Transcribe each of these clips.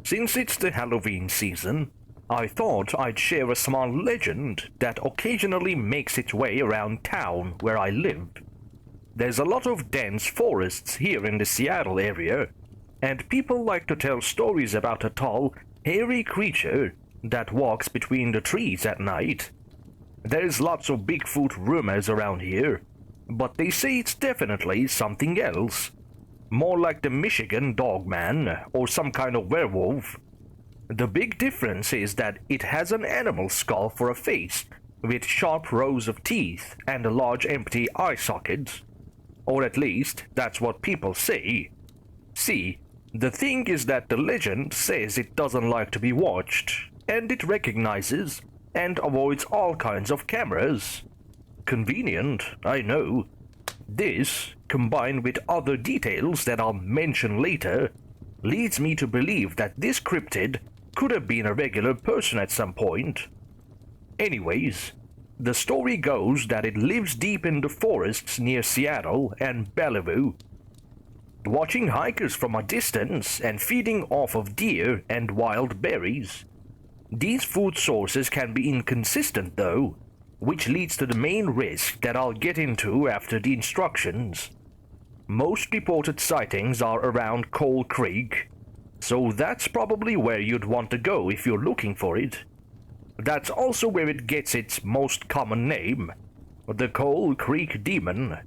Since it's the Halloween season, I thought I'd share a small legend that occasionally makes its way around town where I live. There's a lot of dense forests here in the Seattle area, and people like to tell stories about a tall, hairy creature that walks between the trees at night. There's lots of Bigfoot rumors around here, but they say it's definitely something else. More like the Michigan Dogman or some kind of werewolf. The big difference is that it has an animal skull for a face, with sharp rows of teeth and a large empty eye socket. Or at least, that's what people say. See, the thing is that the legend says it doesn't like to be watched, and it recognizes and avoids all kinds of cameras. Convenient, I know. This, combined with other details that I'll mention later, leads me to believe that this cryptid could have been a regular person at some point. Anyways, the story goes that it lives deep in the forests near Seattle and Bellevue. Watching hikers from a distance and feeding off of deer and wild berries. These food sources can be inconsistent though, which leads to the main risk that I'll get into after the instructions. Most reported sightings are around Coal Creek, so that's probably where you'd want to go if you're looking for it. That's also where it gets its most common name, the Coal Creek Demon.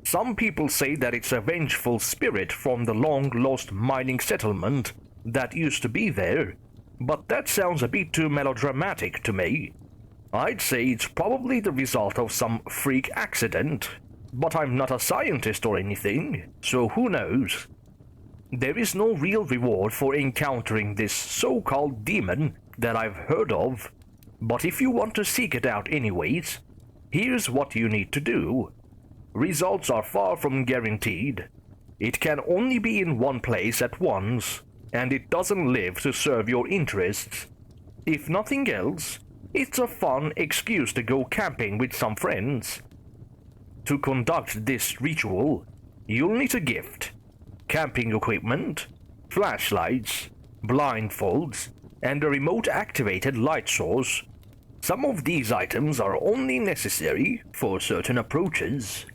Some people say that it's a vengeful spirit from the long-lost mining settlement that used to be there, but that sounds a bit too melodramatic to me. I'd say it's probably the result of some freak accident, but I'm not a scientist or anything, so who knows? There is no real reward for encountering this so-called demon that I've heard of, but if you want to seek it out anyways, here's what you need to do. Results are far from guaranteed. It can only be in one place at once, and it doesn't live to serve your interests. If nothing else, it's a fun excuse to go camping with some friends. To conduct this ritual, you'll need a gift, camping equipment, flashlights, blindfolds, and a remote-activated light source. Some of these items are only necessary for certain approaches.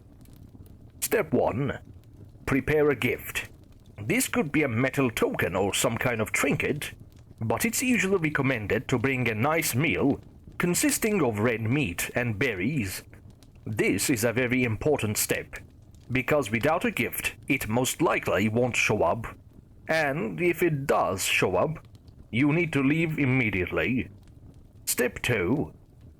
Step 1. Prepare a gift. This could be a metal token or some kind of trinket, but it's usually recommended to bring a nice meal consisting of red meat and berries. This is a very important step, because without a gift, it most likely won't show up, and if it does show up, you need to leave immediately. Step 2.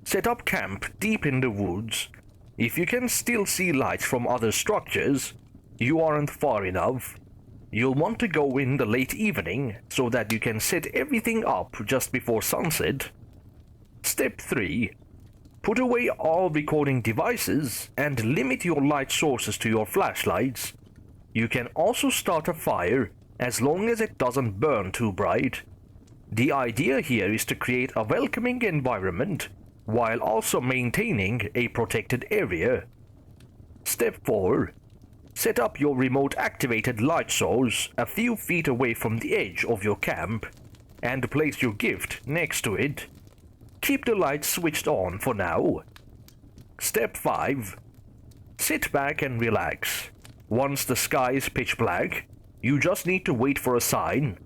Set up camp deep in the woods. If you can still see lights from other structures, you aren't far enough. You'll want to go in the late evening so that you can set everything up just before sunset. Step 3. Put away all recording devices and limit your light sources to your flashlights. You can also start a fire as long as it doesn't burn too bright. The idea here is to create a welcoming environment while also maintaining a protected area. Step 4. Set up your remote-activated light source a few feet away from the edge of your camp, and place your gift next to it. Keep the lights switched on for now. Step 5. Sit back and relax. Once the sky is pitch black, you just need to wait for a sign.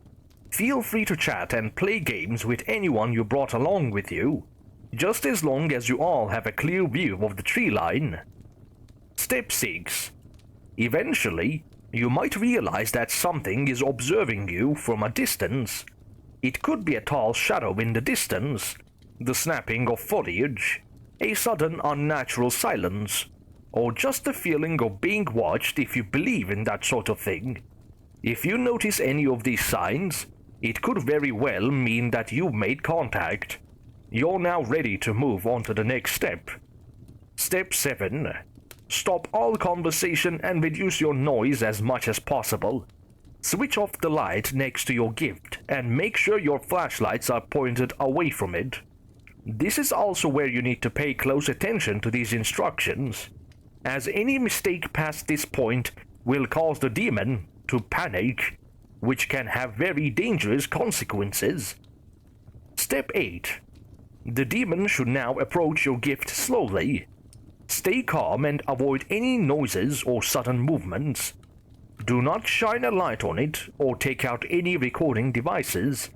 Feel free to chat and play games with anyone you brought along with you, just as long as you all have a clear view of the tree line. Step 6. Eventually, you might realize that something is observing you from a distance. It could be a tall shadow in the distance, the snapping of foliage, a sudden unnatural silence, or just the feeling of being watched if you believe in that sort of thing. If you notice any of these signs, it could very well mean that you've made contact. You're now ready to move on to the next step. Step 7. Stop all conversation and reduce your noise as much as possible. Switch off the light next to your gift and make sure your flashlights are pointed away from it. This is also where you need to pay close attention to these instructions, as any mistake past this point will cause the demon to panic. which can have very dangerous consequences. Step 8. The demon should now approach your gift slowly. Stay calm and avoid any noises or sudden movements. Do not shine a light on it or take out any recording devices.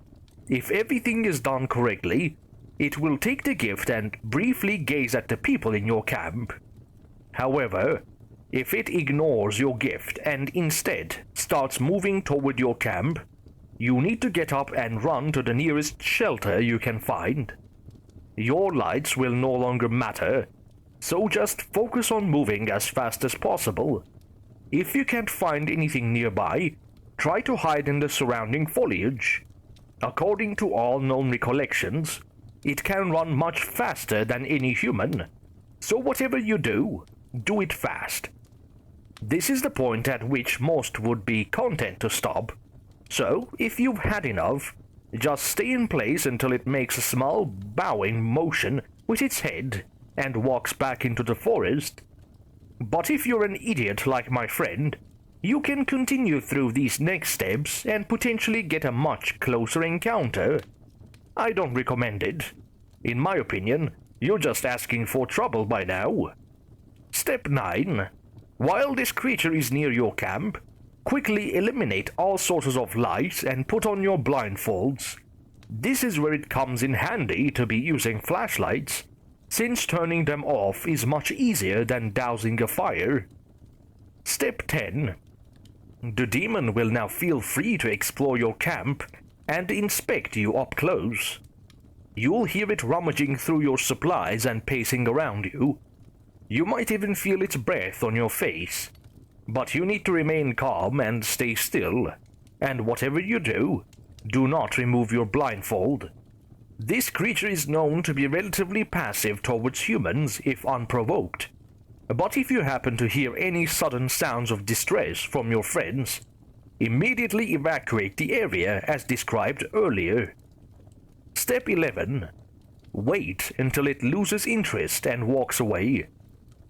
If everything is done correctly, it will take the gift and briefly gaze at the people in your camp. However, if it ignores your gift and instead starts moving toward your camp, you need to get up and run to the nearest shelter you can find. Your lights will no longer matter, so just focus on moving as fast as possible. If you can't find anything nearby, try to hide in the surrounding foliage. According to all known recollections, it can run much faster than any human, so whatever you do, do it fast. This is the point at which most would be content to stop, so if you've had enough, just stay in place until it makes a small bowing motion with its head and walks back into the forest. But if you're an idiot like my friend, you can continue through these next steps and potentially get a much closer encounter. I don't recommend it. In my opinion, you're just asking for trouble by now. Step 9. While this creature is near your camp, quickly eliminate all sources of light and put on your blindfolds. This is where it comes in handy to be using flashlights, since turning them off is much easier than dousing a fire. Step 10. The demon will now feel free to explore your camp and inspect you up close. You'll hear it rummaging through your supplies and pacing around you. You might even feel its breath on your face. But you need to remain calm and stay still, and whatever you do, do not remove your blindfold. This creature is known to be relatively passive towards humans if unprovoked, but if you happen to hear any sudden sounds of distress from your friends, immediately evacuate the area as described earlier. Step 11. Wait until it loses interest and walks away.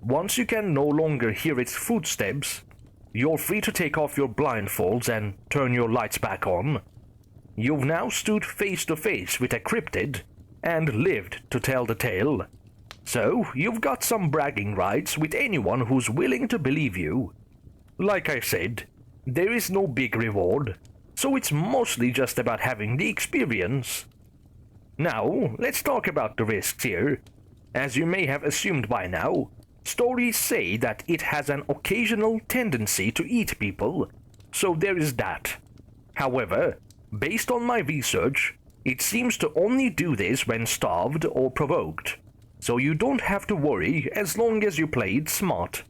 Once you can no longer hear its footsteps, you're free to take off your blindfolds and turn your lights back on. You've now stood face to face with a cryptid and lived to tell the tale. So, you've got some bragging rights with anyone who's willing to believe you. Like I said, there is no big reward, so it's mostly just about having the experience. Now, let's talk about the risks here. As you may have assumed by now, stories say that it has an occasional tendency to eat people, so there is that. However, based on my research, it seems to only do this when starved or provoked, so you don't have to worry as long as you play it smart.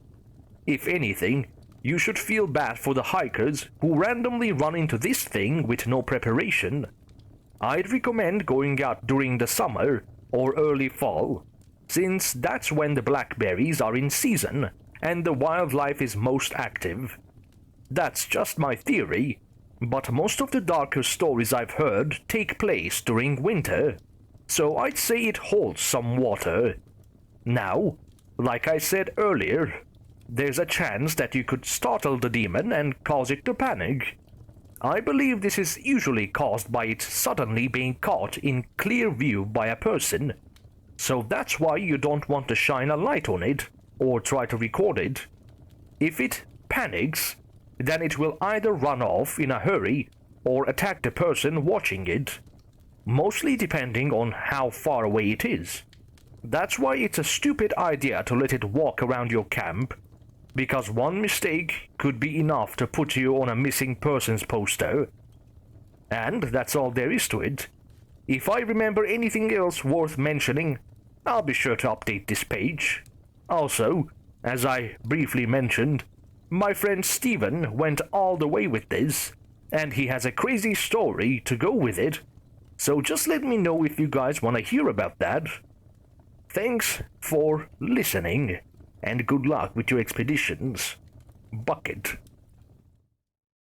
If anything, you should feel bad for the hikers who randomly run into this thing with no preparation. I'd recommend going out during the summer or early fall, since that's when the blackberries are in season and the wildlife is most active. That's just my theory, but most of the darker stories I've heard take place during winter, so I'd say it holds some water. Now, like I said earlier, there's a chance that you could startle the demon and cause it to panic. I believe this is usually caused by it suddenly being caught in clear view by a person. So that's why you don't want to shine a light on it, or try to record it. If it panics, then it will either run off in a hurry, or attack the person watching it, mostly depending on how far away it is. That's why it's a stupid idea to let it walk around your camp, because one mistake could be enough to put you on a missing persons poster. And that's all there is to it. If I remember anything else worth mentioning, I'll be sure to update this page. Also, as I briefly mentioned, my friend Steven went all the way with this, and he has a crazy story to go with it, so just let me know if you guys want to hear about that. Thanks for listening, and good luck with your expeditions. Bucket.